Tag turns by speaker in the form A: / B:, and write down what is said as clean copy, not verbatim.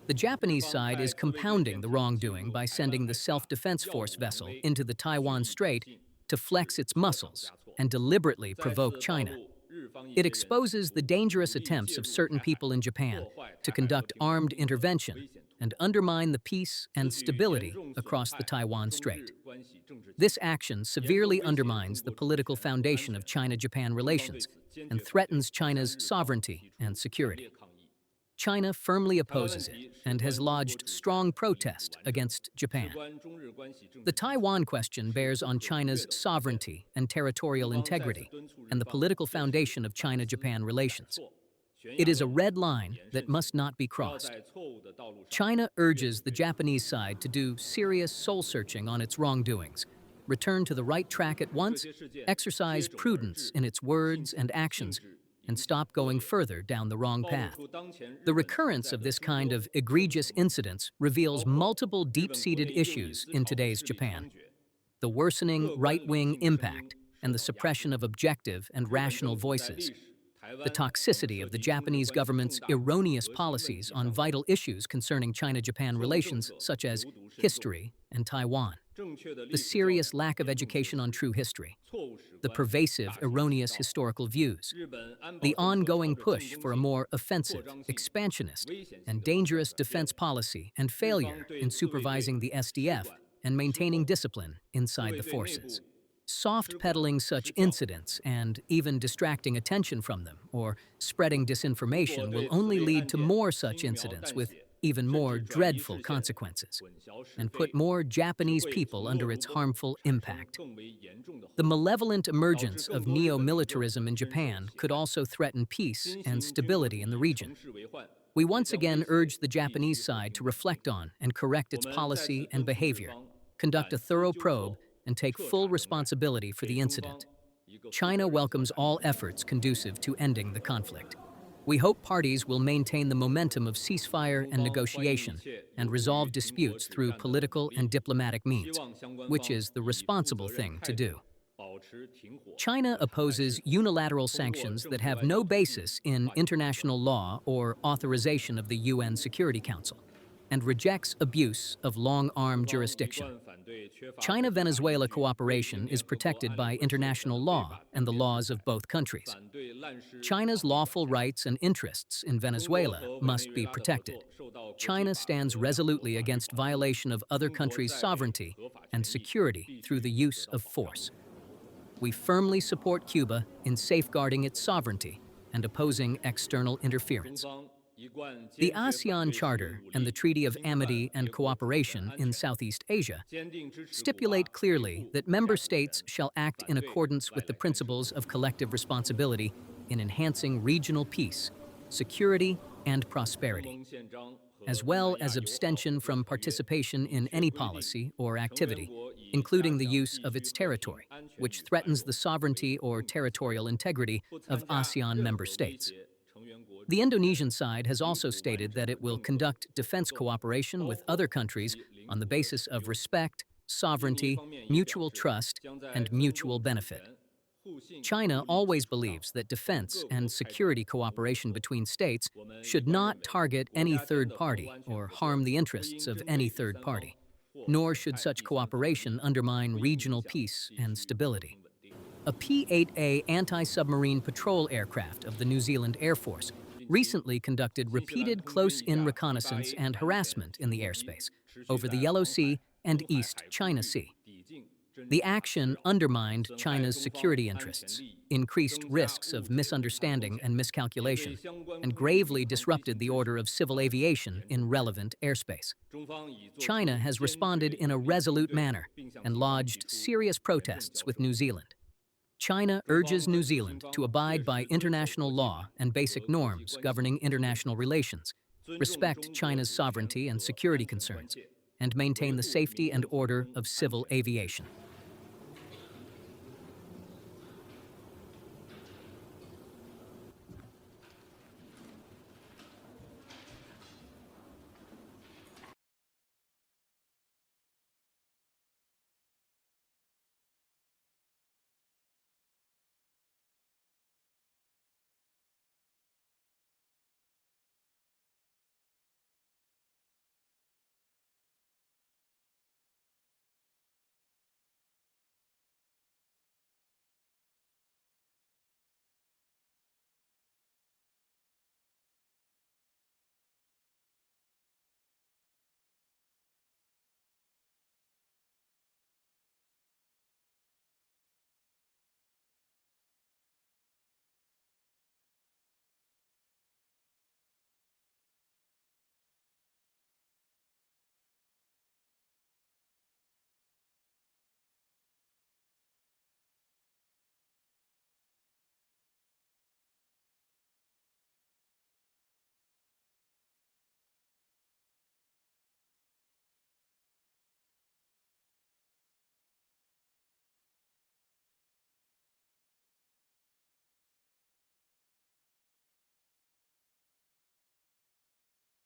A: The Japanese side is compounding the wrongdoing by sending the Self-Defense Force vessel into the Taiwan Strait to flex its muscles and deliberately provoke China. It exposes the dangerous attempts of certain people in Japan to conduct armed intervention and undermine the peace and stability across the Taiwan Strait. This action severely undermines the political foundation of China-Japan relations and threatens China's sovereignty and security. China firmly opposes it and has lodged strong protest against Japan. The Taiwan question bears on China's sovereignty and territorial integrity and the political foundation of China-Japan relations. It is a red line that must not be crossed. China urges the Japanese side to do serious soul-searching on its wrongdoings, return to the right track at once, exercise prudence in its words and actions, and stop going further down the wrong path. The recurrence of this kind of egregious incidents reveals multiple deep-seated issues in today's Japan. The worsening right-wing impact and the suppression of objective and rational voices. The toxicity of the Japanese government's erroneous policies on vital issues concerning China-Japan relations, such as history and Taiwan. The serious lack of education on true history. The pervasive, erroneous historical views. The ongoing push for a more offensive, expansionist, and dangerous defense policy and failure in supervising the SDF and maintaining discipline inside the forces. Soft-pedaling such incidents and even distracting attention from them or spreading disinformation will only lead to more such incidents with even more dreadful consequences and put more Japanese people under its harmful impact. The malevolent emergence of neo-militarism in Japan could also threaten peace and stability in the region. We once again urge the Japanese side to reflect on and correct its policy and behavior, conduct a thorough probe, and take full responsibility for the incident. China welcomes all efforts conducive to ending the conflict. We hope parties will maintain the momentum of ceasefire and negotiation and resolve disputes through political and diplomatic means, which is the responsible thing to do. China opposes unilateral sanctions that have no basis in international law or authorization of the UN Security Council, and rejects abuse of long-arm jurisdiction. China-Venezuela cooperation is protected by international law and the laws of both countries. China's lawful rights and interests in Venezuela must be protected. China stands resolutely against violation of other countries' sovereignty and security through the use of force. We firmly support Cuba in safeguarding its sovereignty and opposing external interference. The ASEAN Charter and the Treaty of Amity and Cooperation in Southeast Asia stipulate clearly that member states shall act in accordance with the principles of collective responsibility in enhancing regional peace, security, and prosperity, as well as abstention from participation in any policy or activity, including the use of its territory, which threatens the sovereignty or territorial integrity of ASEAN member states. The Indonesian side has also stated that it will conduct defense cooperation with other countries on the basis of respect, sovereignty, mutual trust, and mutual benefit. China always believes that defense and security cooperation between states should not target any third party or harm the interests of any third party, nor should such cooperation undermine regional peace and stability. A P-8A anti-submarine patrol aircraft of the New Zealand Air Force recently conducted repeated close-in reconnaissance and harassment in the airspace over the Yellow Sea and East China Sea. The action undermined China's security interests, increased risks of misunderstanding and miscalculation, and gravely disrupted the order of civil aviation in relevant airspace. China has responded in a resolute manner and lodged serious protests with New Zealand. China urges New Zealand to abide by international law and basic norms governing international relations, respect China's sovereignty and security concerns, and maintain the safety and order of civil aviation.